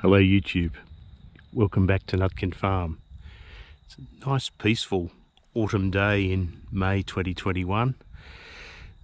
Hello YouTube, welcome back to Nutkin Farm. It's a nice peaceful autumn day in May 2021.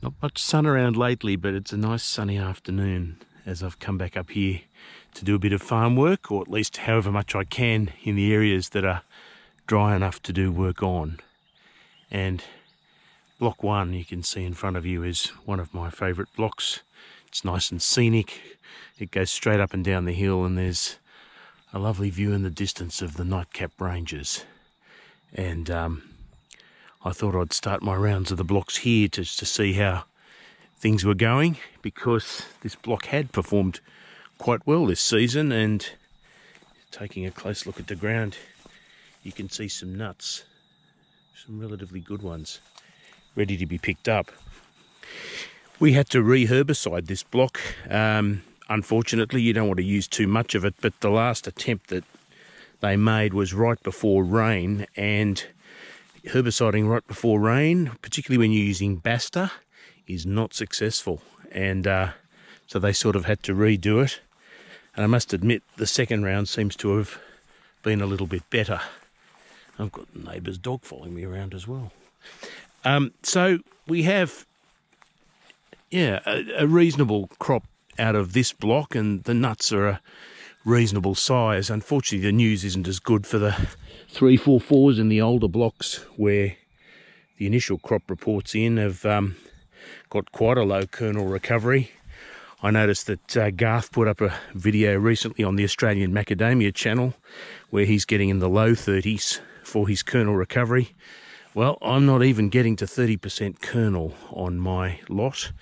Not much sun around lately, but it's a nice sunny afternoon as I've come back up here to do a bit of farm work, or at least however much I can in the areas that are dry enough to do work on. And block 1 you can see in front of you is one of my favourite blocks. It's nice and scenic. It goes straight up and down the hill, and there's a lovely view in the distance of the Nightcap Ranges. And I thought I'd start my rounds of the blocks here just to see how things were going, because this block had performed quite well this season. And taking a close look at the ground, you can see some nuts, some relatively good ones, ready to be picked up. We had to re-herbicide this block. Unfortunately, you don't want to use too much of it, but the last attempt that they made was right before rain, and herbiciding right before rain, particularly when you're using Basta, is not successful. And so they sort of had to redo it. And I must admit, the second round seems to have been a little bit better. I've got the neighbour's dog following me around as well. So we have a reasonable crop out of this block, and the nuts are a reasonable size. Unfortunately, the news isn't as good for the 344s in the older blocks, where the initial crop reports in have got quite a low kernel recovery. I noticed that Garth put up a video recently on the Australian Macadamia channel where he's getting in the low 30s for his kernel recovery. Well, I'm not even getting to 30% kernel on my lot.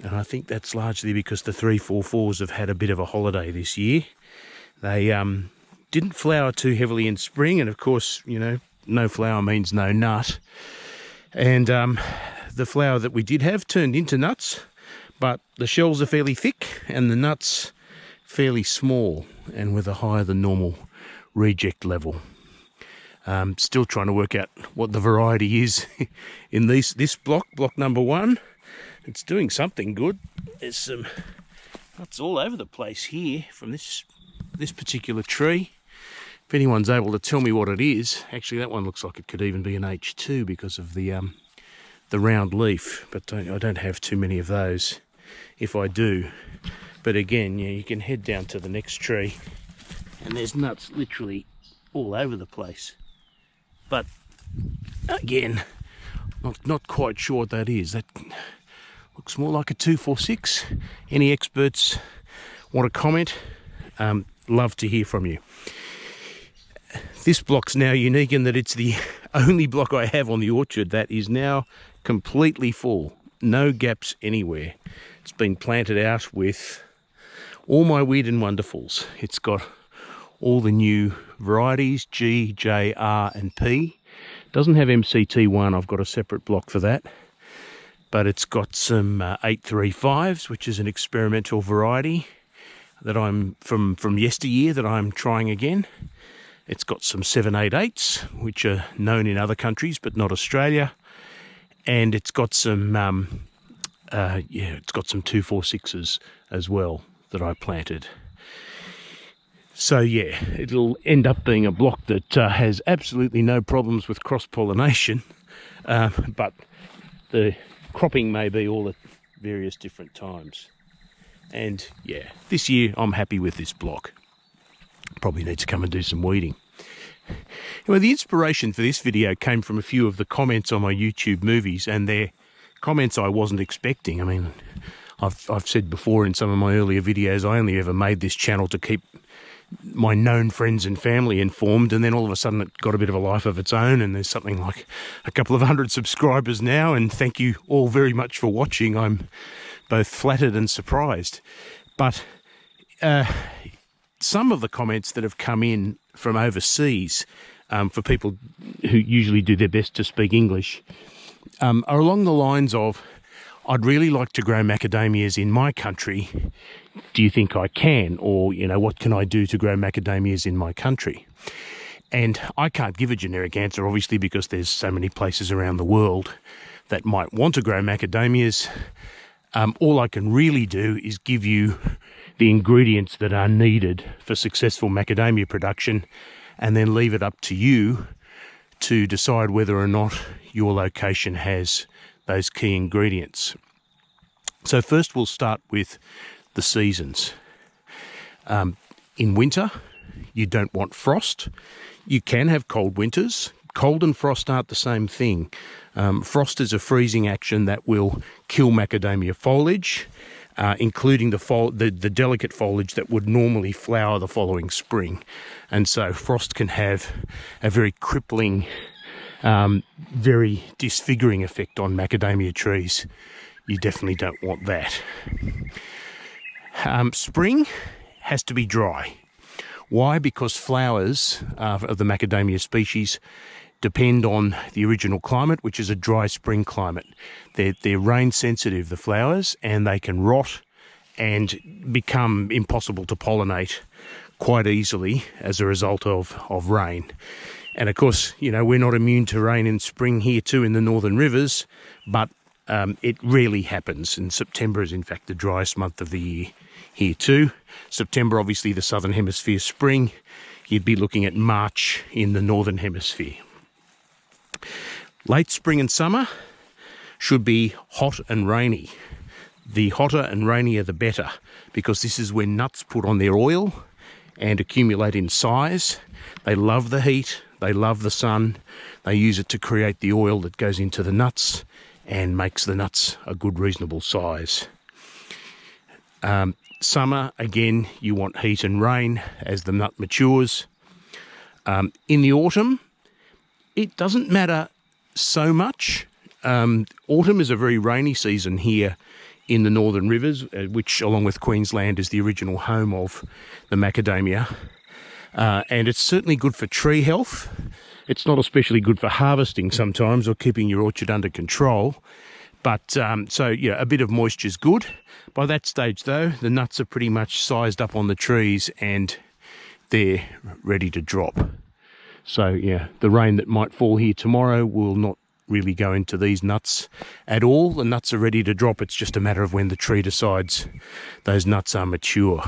And I think that's largely because the 344s have had a bit of a holiday this year. They didn't flower too heavily in spring, and of course, you know, no flower means no nut. And the flower that we did have turned into nuts, but the shells are fairly thick and the nuts fairly small and with a higher than normal reject level. Still trying to work out what the variety is in this block number 1. It's doing something good. There's some nuts all over the place here from this particular tree. If anyone's able to tell me what it is, actually that one looks like it could even be an H2 because of the round leaf, but I don't have too many of those if I do. But again, yeah, you can head down to the next tree and there's nuts literally all over the place. But again, not quite sure what that is. That looks more like a 246. Any experts want to comment? Love to hear from you. This block's now unique in that it's the only block I have on the orchard that is now completely full. No gaps anywhere. It's been planted out with all my weird and wonderfuls. It's got all the new varieties, G, J, R and P. Doesn't have MCT1, I've got a separate block for that. But it's got some 835s, which is an experimental variety that I'm from yesteryear that I'm trying again. It's got some 788s, which are known in other countries but not Australia, and it's got some 246s as well that I planted. So yeah, it'll end up being a block that has absolutely no problems with cross-pollination, but the cropping may be all at various different times. And yeah, this year I'm happy with this block. Probably need to come and do some weeding. Well, the inspiration for this video came from a few of the comments on my YouTube movies, and they're comments I wasn't expecting. I mean, I've said before in some of my earlier videos, I only ever made this channel to keep my known friends and family informed, and then all of a sudden it got a bit of a life of its own, and there's something like a couple of 100 subscribers now, and thank you all very much for watching. I'm both flattered and surprised. But some of the comments that have come in from overseas, for people who usually do their best to speak English, are along the lines of, I'd really like to grow macadamias in my country. Do you think I can? Or, you know, what can I do to grow macadamias in my country? And I can't give a generic answer, obviously, because there's so many places around the world that might want to grow macadamias. All I can really do is give you the ingredients that are needed for successful macadamia production, and then leave it up to you to decide whether or not your location has those key ingredients. So first we'll start with the seasons. In winter, you don't want frost. You can have cold winters. Cold and frost aren't the same thing. Frost is a freezing action that will kill macadamia foliage, including the delicate foliage that would normally flower the following spring. And so frost can have a very crippling, very disfiguring effect on macadamia trees. You definitely don't want that. Spring has to be dry. Why? Because flowers of the macadamia species depend on the original climate, which is a dry spring climate. They're rain sensitive, the flowers, and they can rot and become impossible to pollinate quite easily as a result of rain. And of course, you know, we're not immune to rain in spring here too in the northern rivers, but it rarely happens, and September is in fact the driest month of the year here too. September, obviously the southern hemisphere spring. You'd be looking at March in the northern hemisphere. Late spring and summer should be hot and rainy. The hotter and rainier the better, because this is when nuts put on their oil and accumulate in size. They love the heat, they love the sun, they use it to create the oil that goes into the nuts and makes the nuts a good reasonable size. Summer, again, you want heat and rain as the nut matures. In the autumn, it doesn't matter so much. Autumn is a very rainy season here in the northern rivers, which along with Queensland is the original home of the macadamia. And it's certainly good for tree health. It's not especially good for harvesting sometimes or keeping your orchard under control. But so, yeah, a bit of moisture is good. By that stage, though, the nuts are pretty much sized up on the trees and they're ready to drop. So, yeah, the rain that might fall here tomorrow will not really go into these nuts at all. The nuts are ready to drop. It's just a matter of when the tree decides those nuts are mature.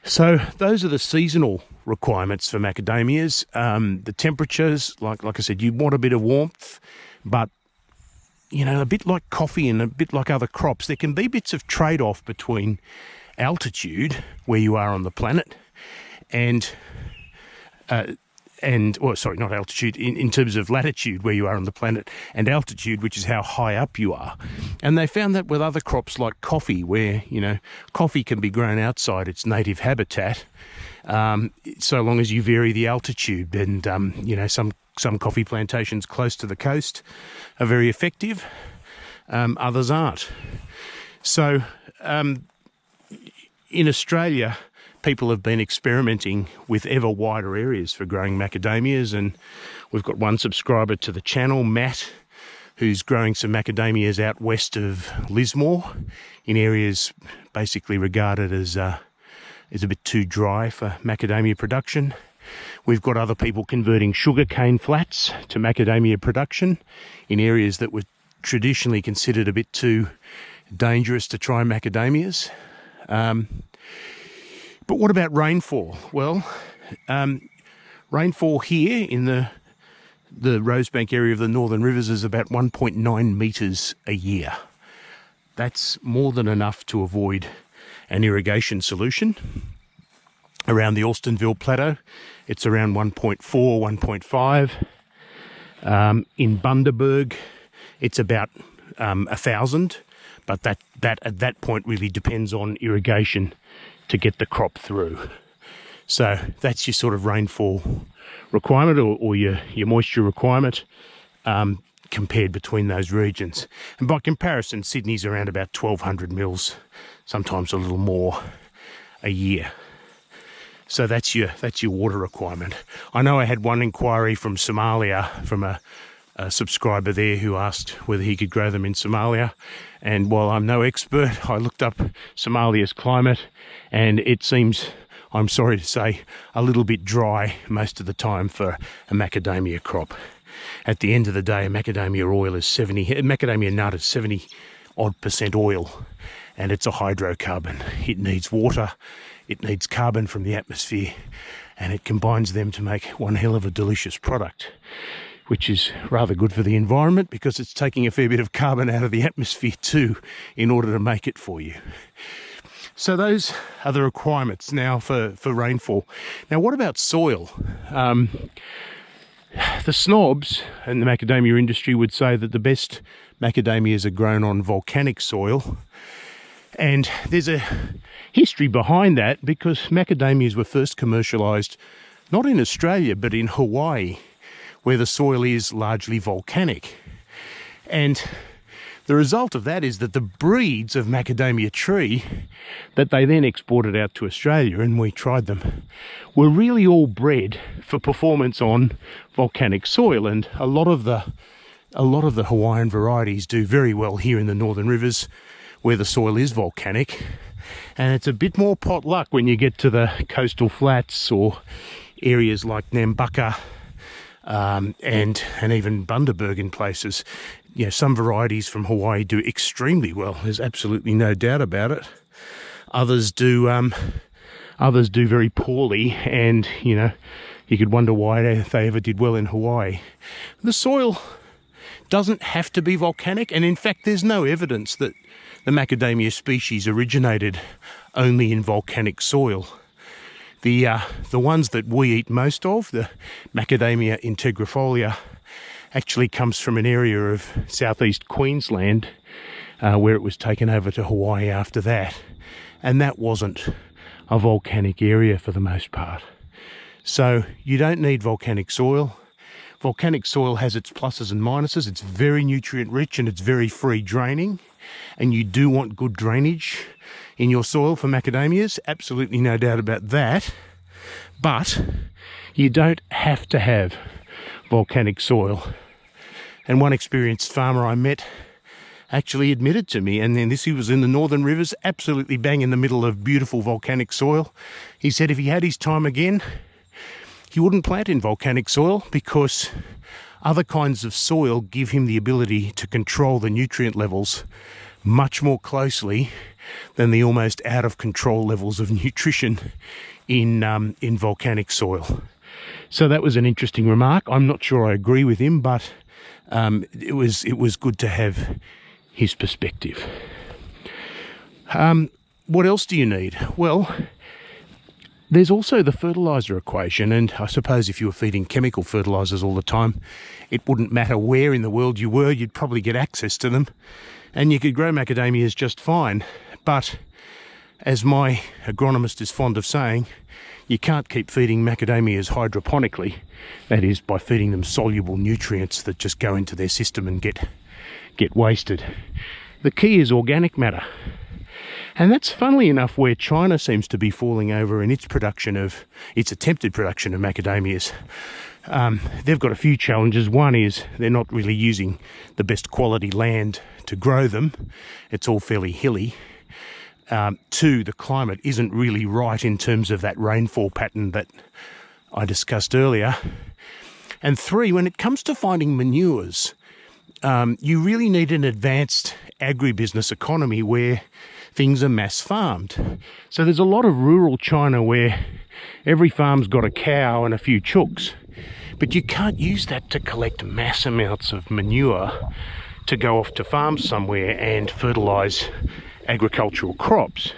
So those are the seasonal requirements for macadamias. The temperatures, like I said, you want a bit of warmth, but you know, a bit like coffee and a bit like other crops, there can be bits of trade-off between altitude, where you are on the planet, and not altitude, in terms of latitude, where you are on the planet, and altitude, which is how high up you are. And they found that with other crops like coffee, where, you know, coffee can be grown outside its native habitat, so long as you vary the altitude. And, you know, some coffee plantations close to the coast are very effective, others aren't. So in Australia, people have been experimenting with ever wider areas for growing macadamias, and we've got one subscriber to the channel, Matt, who's growing some macadamias out west of Lismore in areas basically regarded as a bit too dry for macadamia production. We've got other people converting sugarcane flats to macadamia production in areas that were traditionally considered a bit too dangerous to try macadamias. But what about rainfall? Well, rainfall here in the Rosebank area of the Northern Rivers is about 1.9 metres a year. That's more than enough to avoid an irrigation solution. Around the Alstonville Plateau, it's around 1.4, 1.5. In Bundaberg, it's about 1,000, but that at that point really depends on irrigation to get the crop through. So that's your sort of rainfall requirement or your moisture requirement compared between those regions. And by comparison, Sydney's around about 1,200 mils, sometimes a little more a year. So that's your water requirement. I know I had one inquiry from Somalia, from a subscriber there who asked whether he could grow them in Somalia. And while I'm no expert, I looked up Somalia's climate, and it seems, I'm sorry to say, a little bit dry most of the time for a macadamia crop. At the end of the day, macadamia nut is 70% oil, and it's a hydrocarbon. It needs water, it needs carbon from the atmosphere, and it combines them to make one hell of a delicious product, which is rather good for the environment because it's taking a fair bit of carbon out of the atmosphere too in order to make it for you. So those are the requirements now for rainfall. Now, what about soil? The snobs and the macadamia industry would say that the best macadamias are grown on volcanic soil. And there's a history behind that because macadamias were first commercialised not in Australia but in Hawaii, where the soil is largely volcanic. And the result of that is that the breeds of macadamia tree that they then exported out to Australia, and we tried them, were really all bred for performance on volcanic soil. And a lot of the Hawaiian varieties do very well here in the Northern Rivers where the soil is volcanic. And it's a bit more pot luck when you get to the coastal flats or areas like Nambucca and even Bundaberg in places. You know, some varieties from Hawaii do extremely well. There's absolutely no doubt about it. Others do very poorly, and you know, you could wonder why they ever did well in Hawaii. The soil doesn't have to be volcanic, and in fact there's no evidence that the macadamia species originated only in volcanic soil. The ones that we eat most of, the Macadamia integrifolia, actually comes from an area of southeast Queensland where it was taken over to Hawaii after that. And that wasn't a volcanic area for the most part. So you don't need volcanic soil. Volcanic soil has its pluses and minuses. It's very nutrient rich and it's very free draining. And you do want good drainage in your soil for macadamias, absolutely no doubt about that. But you don't have to have volcanic soil. And one experienced farmer I met actually admitted to me, and then he was in the Northern Rivers, absolutely bang in the middle of beautiful volcanic soil. He said if he had his time again, he wouldn't plant in volcanic soil because other kinds of soil give him the ability to control the nutrient levels much more closely than the almost out of control levels of nutrition in volcanic soil. So that was an interesting remark. I'm not sure I agree with him, but it was good to have his perspective. What else do you need? Well, there's also the fertiliser equation, and I suppose if you were feeding chemical fertilisers all the time, it wouldn't matter where in the world you were, you'd probably get access to them, and you could grow macadamias just fine. But as my agronomist is fond of saying, you can't keep feeding macadamias hydroponically, that is, by feeding them soluble nutrients that just go into their system and get wasted. The key is organic matter. And that's funnily enough where China seems to be falling over in its attempted production of macadamias. They've got a few challenges. One is they're not really using the best quality land to grow them. It's all fairly hilly. Two, the climate isn't really right in terms of that rainfall pattern that I discussed earlier. And three, when it comes to finding manures, you really need an advanced agribusiness economy where things are mass farmed. So there's a lot of rural China where every farm's got a cow and a few chooks, but you can't use that to collect mass amounts of manure to go off to farms somewhere and fertilise agricultural crops.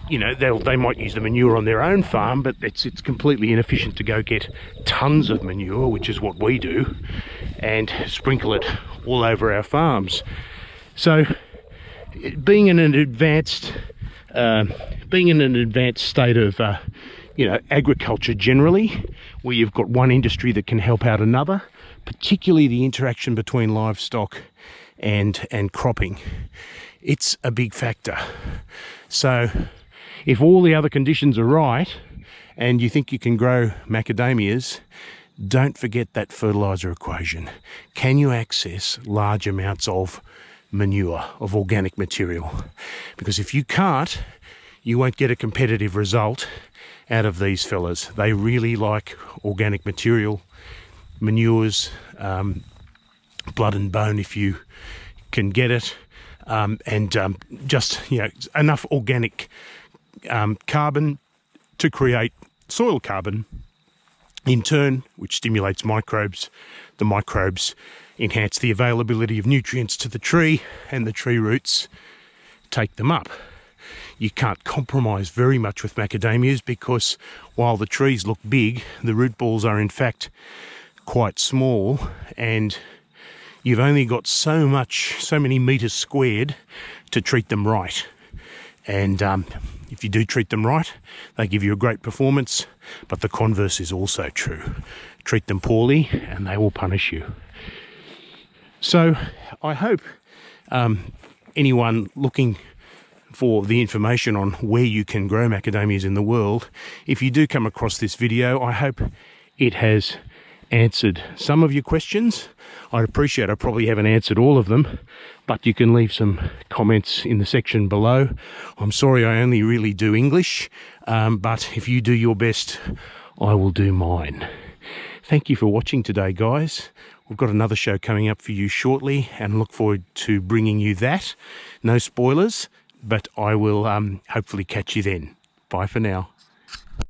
You know, they might use the manure on their own farm, but it's completely inefficient to go get tons of manure, which is what we do, and sprinkle it all over our farms. So being in an advanced state of agriculture generally, where you've got one industry that can help out another, particularly the interaction between livestock and cropping, it's a big factor. So if all the other conditions are right and you think you can grow macadamias, don't forget that fertiliser equation. Can you access large amounts of manure, of organic material? Because if you can't, you won't get a competitive result out of these fellas. They really like organic material, manures, blood and bone if you can get it. just enough organic carbon to create soil carbon, in turn, which stimulates microbes. The microbes enhance the availability of nutrients to the tree, and the tree roots take them up. You can't compromise very much with macadamias because while the trees look big, the root balls are in fact quite small, and you've only got so many meters squared to treat them right. And if you do treat them right, they give you a great performance, but the converse is also true. Treat them poorly and they will punish you. So I hope anyone looking for the information on where you can grow macadamias in the world, if you do come across this video, I hope it has answered some of your questions. I appreciate I probably haven't answered all of them, but you can leave some comments in the section below. I'm sorry I only really do English, but if you do your best, I will do mine. Thank you for watching today, guys. We've got another show coming up for you shortly, and look forward to bringing you that. No spoilers, but I will hopefully catch you then. Bye for now.